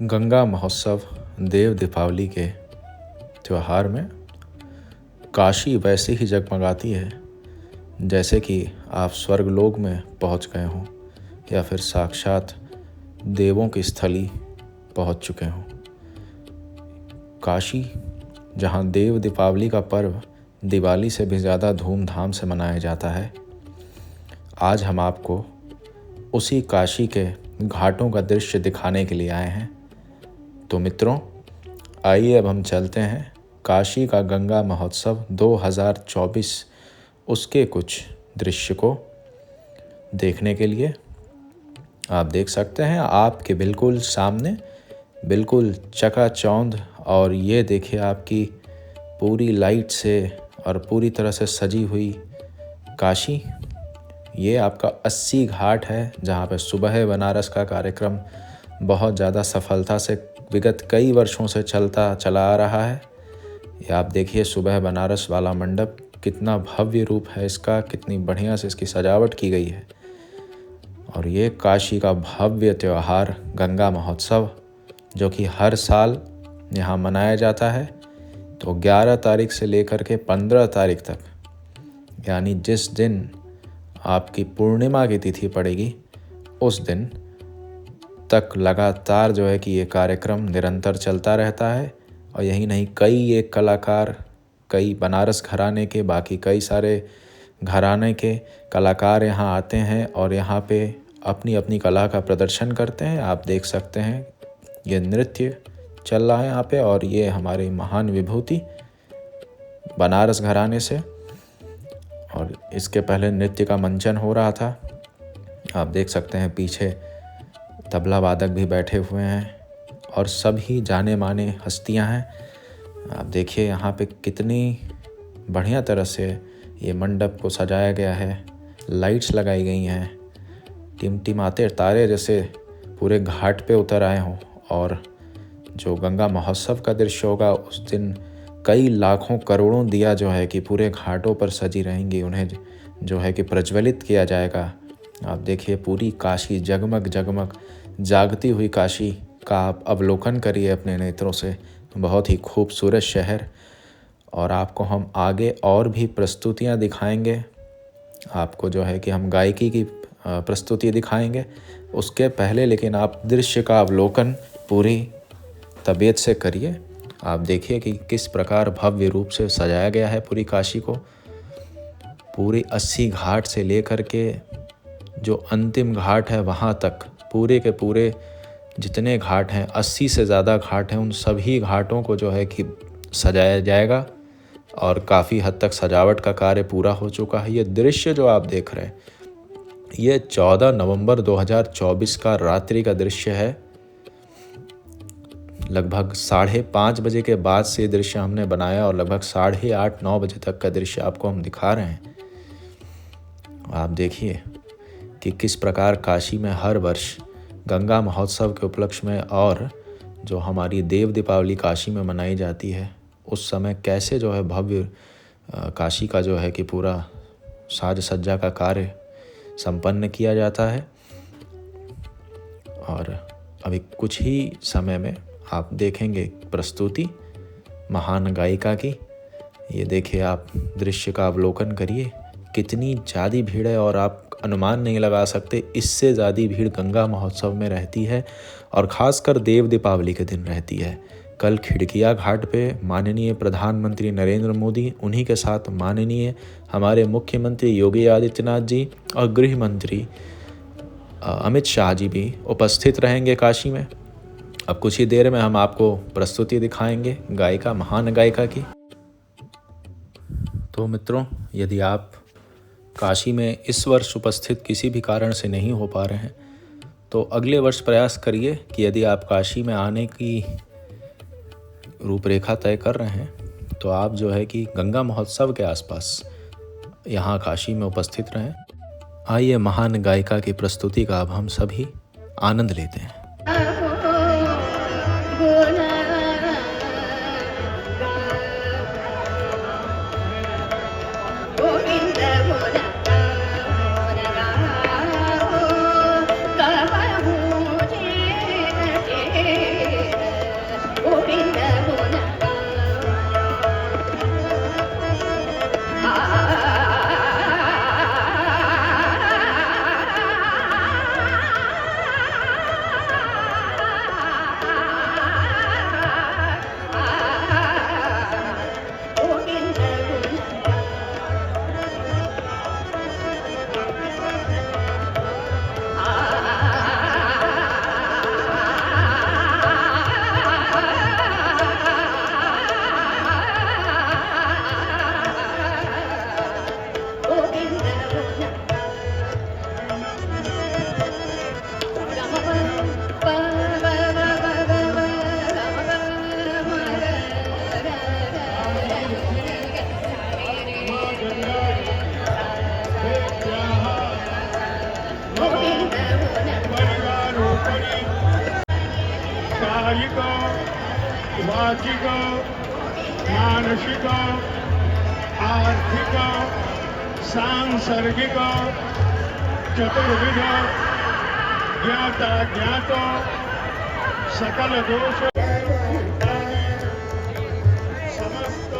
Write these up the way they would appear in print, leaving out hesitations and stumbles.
गंगा महोत्सव देव दीपावली के त्यौहार में काशी वैसे ही जगमगाती है जैसे कि आप स्वर्गलोक में पहुंच गए हों या फिर साक्षात देवों की स्थली पहुंच चुके हों। काशी, जहां देव दीपावली का पर्व दिवाली से भी ज़्यादा धूमधाम से मनाया जाता है, आज हम आपको उसी काशी के घाटों का दृश्य दिखाने के लिए आए हैं। तो मित्रों, आइए अब हम चलते हैं काशी का गंगा महोत्सव 2024 उसके कुछ दृश्य को देखने के लिए। आप देख सकते हैं आपके बिल्कुल सामने, बिल्कुल चकाचौंध, और ये देखिए आपकी पूरी लाइट से और पूरी तरह से सजी हुई काशी। ये आपका 80 घाट है जहाँ पे सुबह बनारस का कार्यक्रम बहुत ज़्यादा सफलता से विगत कई वर्षों से चला आ रहा है। ये आप देखिए सुबह बनारस वाला मंडप, कितना भव्य रूप है इसका, कितनी बढ़िया से इसकी सजावट की गई है। और ये काशी का भव्य त्यौहार गंगा महोत्सव, जो कि हर साल यहाँ मनाया जाता है। तो 11 तारीख से लेकर के 15 तारीख तक, यानी जिस दिन आपकी पूर्णिमा की तिथि पड़ेगी उस दिन तक लगातार जो है कि ये कार्यक्रम निरंतर चलता रहता है। और यही नहीं, कई एक कलाकार, कई बनारस घराने के, बाकी कई सारे घराने के कलाकार यहाँ आते हैं और यहाँ पे अपनी अपनी कला का प्रदर्शन करते हैं। आप देख सकते हैं ये नृत्य चल रहा है यहाँ पे, और ये हमारी महान विभूति बनारस घराने से। और इसके पहले नृत्य का मंचन हो रहा था। आप देख सकते हैं पीछे तबला वादक भी बैठे हुए हैं और सभी जाने माने हस्तियां हैं। आप देखिए यहाँ पे कितनी बढ़िया तरह से ये मंडप को सजाया गया है, लाइट्स लगाई गई हैं, टिमटिमाते तारे जैसे पूरे घाट पे उतर आए हों। और जो गंगा महोत्सव का दृश्य होगा उस दिन कई लाखों करोड़ों दिया जो है कि पूरे घाटों पर सजी रहेंगी, उन्हें जो है कि प्रज्वलित किया जाएगा। आप देखिए पूरी काशी जगमग जगमग जागती हुई काशी का आप अवलोकन करिए अपने नेत्रों से। बहुत ही खूबसूरत शहर। और आपको हम आगे और भी प्रस्तुतियाँ दिखाएंगे। आपको जो है कि हम गायकी की प्रस्तुति दिखाएंगे उसके पहले, लेकिन आप दृश्य का अवलोकन पूरी तबीयत से करिए। आप देखिए कि किस प्रकार भव्य रूप से सजाया गया है पूरी काशी को। पूरे 80 घाट से लेकर के जो अंतिम घाट है वहाँ तक, पूरे के पूरे जितने घाट हैं, 80 से ज़्यादा घाट हैं, उन सभी घाटों को जो है कि सजाया जाएगा। और काफ़ी हद तक सजावट का कार्य पूरा हो चुका है। ये दृश्य जो आप देख रहे हैं, ये 14 नवंबर 2024 का रात्रि का दृश्य है। लगभग 5:30 बजे के बाद से दृश्य हमने बनाया और लगभग 8:30-9 बजे तक का दृश्य आपको हम दिखा रहे हैं। आप देखिए कि किस प्रकार काशी में हर वर्ष गंगा महोत्सव के उपलक्ष्य में और जो हमारी देव दीपावली काशी में मनाई जाती है, उस समय कैसे जो है भव्य काशी का जो है कि पूरा साज सज्जा का कार्य संपन्न किया जाता है। और अभी कुछ ही समय में आप देखेंगे प्रस्तुति महान गायिका की। ये देखिए, आप दृश्य का अवलोकन करिए, कितनी ज़्यादा भीड़ है और आप अनुमान नहीं लगा सकते, इससे ज़्यादा भीड़ गंगा महोत्सव में रहती है और ख़ासकर देव दीपावली के दिन रहती है। कल खिड़किया घाट पे माननीय प्रधानमंत्री नरेंद्र मोदी, उन्हीं के साथ माननीय हमारे मुख्यमंत्री योगी आदित्यनाथ जी और गृह मंत्री अमित शाह जी भी उपस्थित रहेंगे काशी में। अब कुछ ही देर में हम आपको प्रस्तुति दिखाएंगे गायिका, महान गायिका की। तो मित्रों, यदि आप काशी में इस वर्ष उपस्थित किसी भी कारण से नहीं हो पा रहे हैं, तो अगले वर्ष प्रयास करिए कि यदि आप काशी में आने की रूपरेखा तय कर रहे हैं, तो आप जो है कि गंगा महोत्सव के आसपास यहाँ काशी में उपस्थित रहें। आइए महान गायिका की प्रस्तुति का अब हम सभी आनंद लेते हैं। वाचिक मानसिक आर्थिक सांसर्गिक चतुर्विध ज्ञाता ज्ञात सकल दोष समस्त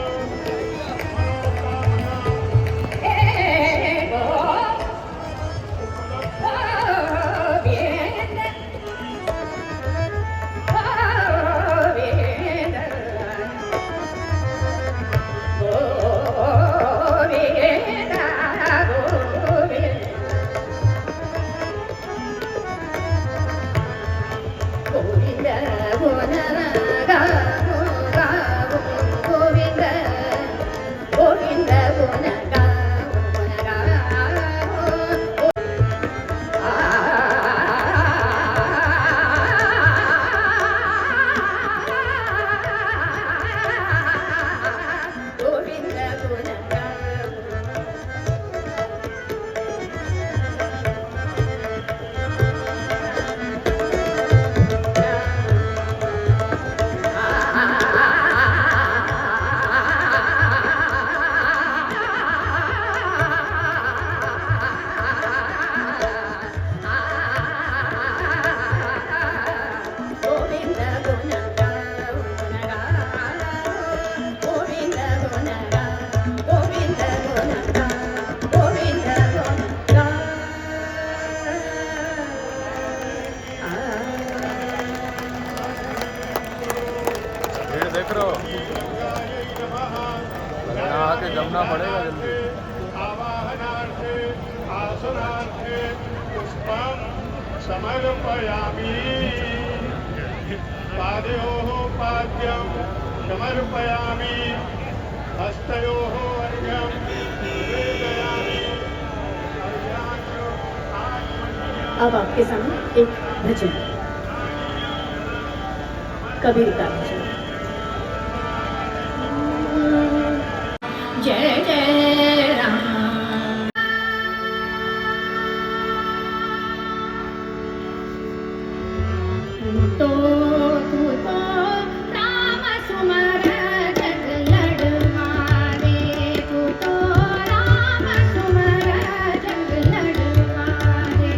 देख रहे हो यहाँ आके जमना पड़ेगा जल्दी। आवाहनार्थे आसनार्थे पुष्पं समर्पयामि पादयोः पाद्यं समर्पयामि हस्तयोः अर्घ्यं निवेदयामि। अब आपके सामने एक भजन, कबीर का भजन। जय जय राम। तू तो राम सुमर जग लड़वारे, तू तो राम सुमर जग लड़वारे।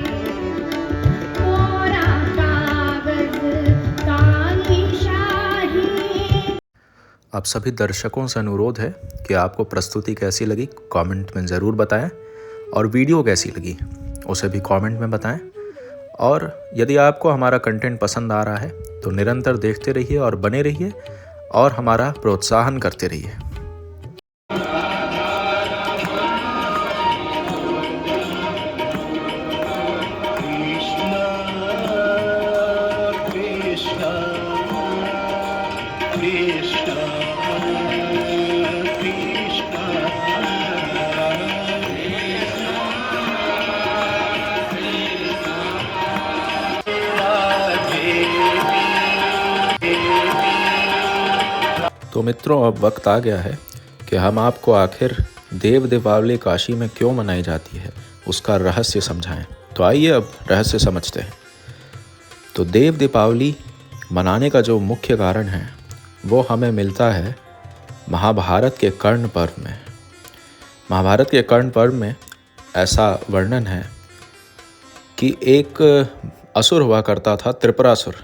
कोरा कागज काली शाही। आप सभी दर्शकों से अनुरोध है कि आपको प्रस्तुति कैसी लगी कमेंट में ज़रूर बताएं, और वीडियो कैसी लगी उसे भी कमेंट में बताएं। और यदि आपको हमारा कंटेंट पसंद आ रहा है तो निरंतर देखते रहिए और बने रहिए और हमारा प्रोत्साहन करते रहिए। तो मित्रों, अब वक्त आ गया है कि हम आपको आखिर देव दीपावली काशी में क्यों मनाई जाती है उसका रहस्य समझाएं। तो आइए अब रहस्य समझते हैं। तो देव दीपावली मनाने का जो मुख्य कारण है वो हमें मिलता है महाभारत के कर्ण पर्व में। महाभारत के कर्ण पर्व में ऐसा वर्णन है कि एक असुर हुआ करता था, त्रिपुरासुर।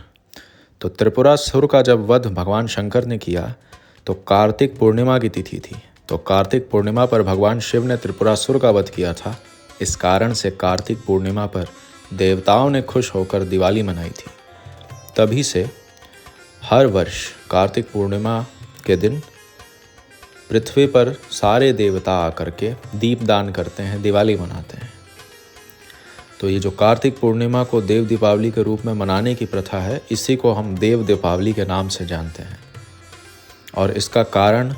तो त्रिपुरासुर का जब वध भगवान शंकर ने किया तो कार्तिक पूर्णिमा की तिथि थी। तो कार्तिक पूर्णिमा पर भगवान शिव ने त्रिपुरासुर का वध किया था। इस कारण से कार्तिक पूर्णिमा पर देवताओं ने खुश होकर दिवाली मनाई थी। तभी से हर वर्ष कार्तिक पूर्णिमा के दिन पृथ्वी पर सारे देवता आकर के दीपदान करते हैं, दिवाली मनाते हैं। तो ये जो कार्तिक पूर्णिमा को देव दीपावली के रूप में मनाने की प्रथा है, इसी को हम देव दीपावली के नाम से जानते हैं। और इसका कारण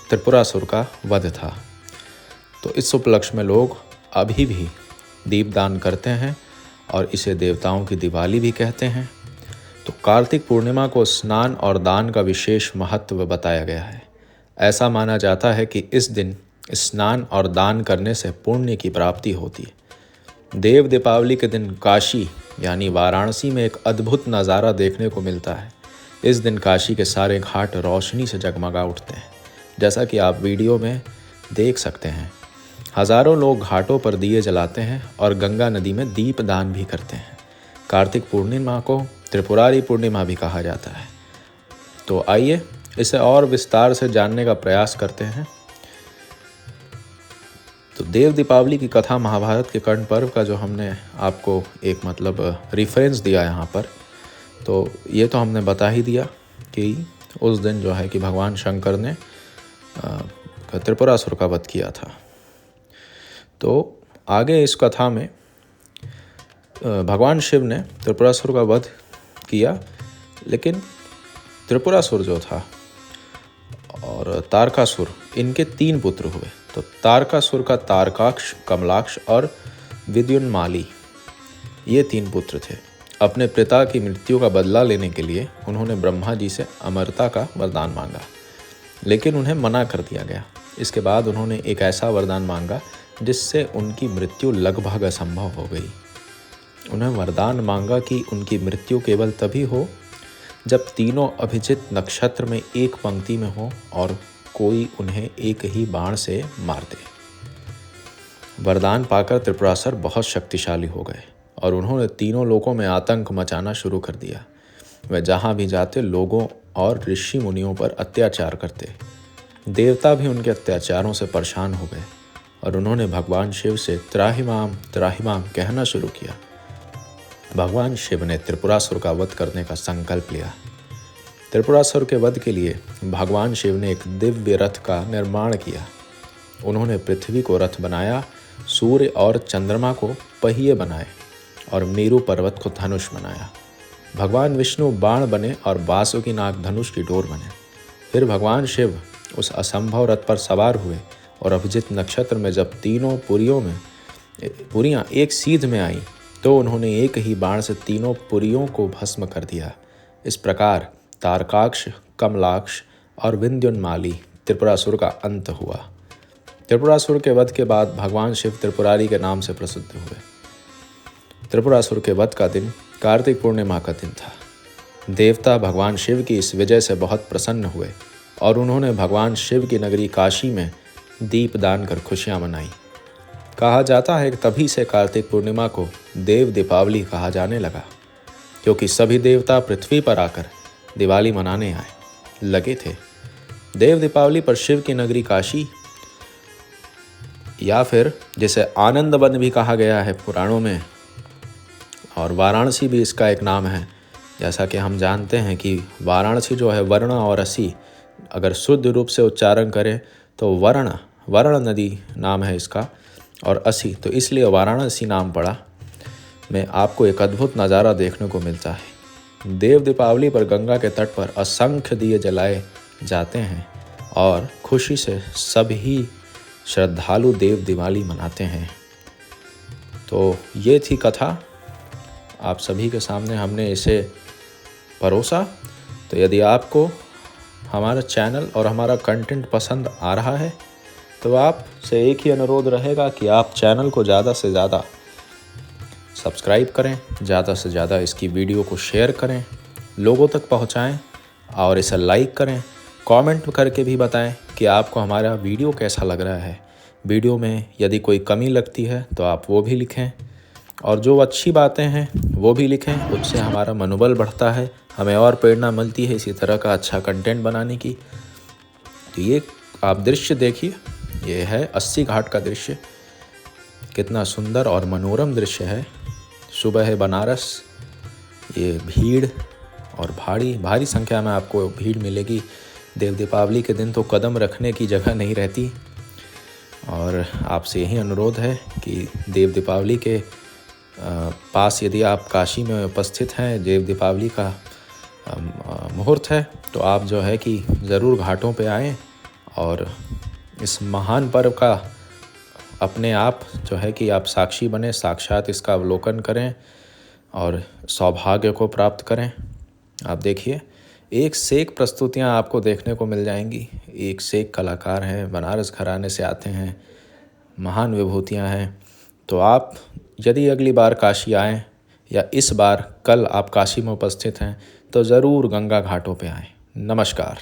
त्रिपुरासुर का वध था। तो इस उपलक्ष्य में लोग अभी भी दीपदान करते हैं और इसे देवताओं की दिवाली भी कहते हैं। तो कार्तिक पूर्णिमा को स्नान और दान का विशेष महत्व बताया गया है। ऐसा माना जाता है कि इस दिन स्नान और दान करने से पुण्य की प्राप्ति होती है। देव दीपावली के दिन काशी यानी वाराणसी में एक अद्भुत नज़ारा देखने को मिलता है। इस दिन काशी के सारे घाट रोशनी से जगमगा उठते हैं, जैसा कि आप वीडियो में देख सकते हैं। हजारों लोग घाटों पर दिए जलाते हैं और गंगा नदी में दीप दान भी करते हैं। कार्तिक पूर्णिमा को त्रिपुरारी पूर्णिमा भी कहा जाता है। तो आइए इसे और विस्तार से जानने का प्रयास करते हैं। तो देव दीपावली की कथा महाभारत के कर्ण पर्व का जो हमने आपको एक रेफरेंस दिया यहाँ पर, तो ये तो हमने बता ही दिया कि उस दिन जो है कि भगवान शंकर ने त्रिपुरासुर का वध किया था। तो आगे इस कथा में भगवान शिव ने त्रिपुरासुर का वध किया, लेकिन त्रिपुरासुर जो था और तारकासुर, इनके 3 पुत्र हुए। तो तारकासुर का तारकाक्ष, कमलाक्ष और विद्युन्माली, ये 3 पुत्र थे। अपने पिता की मृत्यु का बदला लेने के लिए उन्होंने ब्रह्मा जी से अमरता का वरदान मांगा, लेकिन उन्हें मना कर दिया गया। इसके बाद उन्होंने एक ऐसा वरदान मांगा जिससे उनकी मृत्यु लगभग असंभव हो गई। उन्हें वरदान मांगा कि उनकी मृत्यु केवल तभी हो जब तीनों अभिजित नक्षत्र में एक पंक्ति में हो और कोई उन्हें एक ही बाण से मार दे। वरदान पाकर त्रिपुरासुर बहुत शक्तिशाली हो गए और उन्होंने तीनों लोकों में आतंक मचाना शुरू कर दिया। वे जहाँ भी जाते लोगों और ऋषि मुनियों पर अत्याचार करते। देवता भी उनके अत्याचारों से परेशान हो गए और उन्होंने भगवान शिव से त्राहिमाम त्राहिमाम कहना शुरू किया। भगवान शिव ने त्रिपुरासुर का वध करने का संकल्प लिया। त्रिपुरासुर के वध के लिए भगवान शिव ने एक दिव्य रथ का निर्माण किया। उन्होंने पृथ्वी को रथ बनाया, सूर्य और चंद्रमा को पहिए बनाए और मेरु पर्वत को धनुष बनाया। भगवान विष्णु बाण बने और बांसुकी नाग धनुष की डोर बने। फिर भगवान शिव उस असंभव रथ पर सवार हुए और अभिजित नक्षत्र में जब तीनों पुरियां एक सीध में आईं, तो उन्होंने एक ही बाण से तीनों पुरियों को भस्म कर दिया। इस प्रकार तारकाक्ष, कमलाक्ष और विंध्योन्माली त्रिपुरासुर का अंत हुआ। त्रिपुरासुर के वध के बाद भगवान शिव त्रिपुरारी के नाम से प्रसिद्ध हुए। त्रिपुरासुर के वध का दिन कार्तिक पूर्णिमा का दिन था। देवता भगवान शिव की इस विजय से बहुत प्रसन्न हुए और उन्होंने भगवान शिव की नगरी काशी में दीप दान कर खुशियां मनाई। कहा जाता है कि तभी से कार्तिक पूर्णिमा को देव दीपावली कहा जाने लगा, क्योंकि सभी देवता पृथ्वी पर आकर दिवाली मनाने लगे थे। देव दीपावली पर शिव की नगरी काशी, या फिर जिसे आनंद वन भी कहा गया है पुराणों में, और वाराणसी भी इसका एक नाम है। जैसा कि हम जानते हैं कि वाराणसी जो है वर्ण और असी, अगर शुद्ध रूप से उच्चारण करें तो वर्ण नदी नाम है इसका, और असी, तो इसलिए वाराणसी नाम पड़ा। में आपको एक अद्भुत नज़ारा देखने को मिलता है। देव दीपावली पर गंगा के तट पर असंख्य दिए जलाए जाते हैं और खुशी से सभी श्रद्धालु देव दिवाली मनाते हैं। तो ये थी कथा, आप सभी के सामने हमने इसे परोसा। तो यदि आपको हमारा चैनल और हमारा कंटेंट पसंद आ रहा है तो आपसे एक ही अनुरोध रहेगा कि आप चैनल को ज़्यादा से ज़्यादा सब्सक्राइब करें, ज़्यादा से ज़्यादा इसकी वीडियो को शेयर करें, लोगों तक पहुंचाएं और इसे लाइक करें। कमेंट करके भी बताएं कि आपको हमारा वीडियो कैसा लग रहा है। वीडियो में यदि कोई कमी लगती है तो आप वो भी लिखें, और जो अच्छी बातें हैं वो भी लिखें। उससे हमारा मनोबल बढ़ता है, हमें और प्रेरणा मिलती है इसी तरह का अच्छा कंटेंट बनाने की। तो ये आप दृश्य देखिए, ये है 80 घाट का दृश्य। कितना सुंदर और मनोरम दृश्य है। सुबह है बनारस, ये भीड़ और भारी संख्या में आपको भीड़ मिलेगी। देव दीपावली के दिन तो कदम रखने की जगह नहीं रहती। और आपसे यही अनुरोध है कि देव दीपावली के पास यदि आप काशी में उपस्थित हैं, देव दीपावली का मुहूर्त है, तो आप जो है कि ज़रूर घाटों पे आएँ और इस महान पर्व का अपने आप जो है कि आप साक्षी बने, साक्षात इसका अवलोकन करें और सौभाग्य को प्राप्त करें। आप देखिए, एक से एक प्रस्तुतियाँ आपको देखने को मिल जाएंगी। एक से एक कलाकार हैं, बनारस घराने से आते हैं, महान विभूतियाँ हैं। तो आप यदि अगली बार काशी आएँ या इस बार कल आप काशी में उपस्थित हैं तो ज़रूर गंगा घाटों पे आएं। नमस्कार।